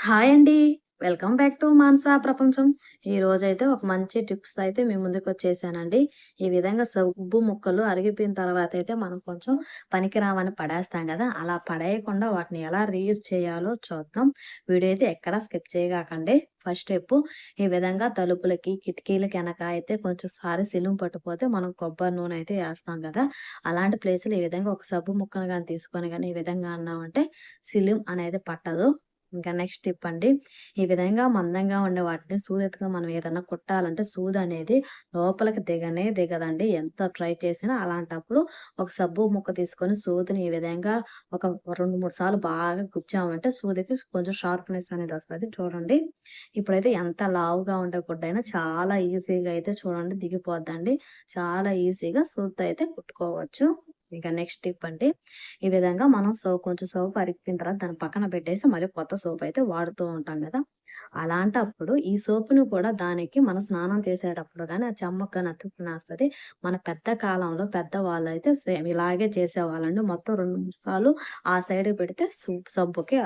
Hi అండి. Welcome back to Manasa ప్రపంచం. ఈరోజైతే ఒక మంచి టిప్స్ అయితే మీ ముందుకొచ్చేసానండి. ఈ విధంగా సబ్బు ముక్కలు అరిగిపోయిన తర్వాతయితే మనం కొంచెం పనికిరావని పడేస్తాం గదా! అలా పడేయకుండా వాటిని ఎలా రీయూజ్ చేయాలో చూద్దాం. వీడియో అయితే ఎక్కడా స్కిప్ చేయగాకండి. ఫస్ట్ స్టెప్పు ఈ విధంగా తలుపులకి, కిటికీలకి ఎనక అయితే కొంచెం సిలుము పట్టిపోతే మనం కొబ్బరి నూనె అయితే ఏస్తాం గదా! అలాంటి ప్లేస్‌లో ఈ విధంగా ఒక సబ్బు ముక్కను గాని తీసుకొని గాని ఈ విధంగా అన్నామంటే సిలుం అనేది పట్టదు. ఇంకా నెక్స్ట్ టిప్ అండి. ఈ విధంగా మందంగా ఉండే వాటిని సూదెత్తుగా మనం ఏదన్నా కుట్టాలంటే సూదనేది లోపలికి దిగనే దిగదండి. ఎంత ట్రై చేసినా అలాంటప్పుడు ఒక సబ్బు ముక్క తీసుకొని సూదిని ఈ విధంగా ఒక 2, 3 సార్లు బాగా గుచ్చామంటే సూదికి కొంచెం షార్ప్‌నెస్ అనేది వస్తది. చూడండి. ఇప్పుడైతే ఎంత లావుగా ఉండే గుడ్డైనా చాలా ఈజీగా అయితే చూడండి దిగిపోద్దండి. చాలా ఈజీగా సూదితో అయితే కుట్టుకోవచ్చు. ఇక నెక్స్ట్ టిప్ అండి. ఈ విధంగా మనం కొంచెం సోపు అరిగిపోయిన తర్వాత దాన్ని పక్కన పెట్టేసి మళ్ళీ కొత్త సోప్ అయితే వాడుతూ ఉంటాం గదా! అలాంటప్పుడు ఈ సోపుని కూడా దానికి మనం స్నానం చేసేటప్పుడు గాని ఆ చెమ్మకు గాని అతుక్కునేస్తది. మన పెద్ద కాలంలో పెద్దవాళ్ళైతే సేమ్ ఇలాగే చేసేవాళ్ళండి. మొత్తం 2, 3 సార్లు ఆ సైడ్‌కి పెడితే సబ్బుకి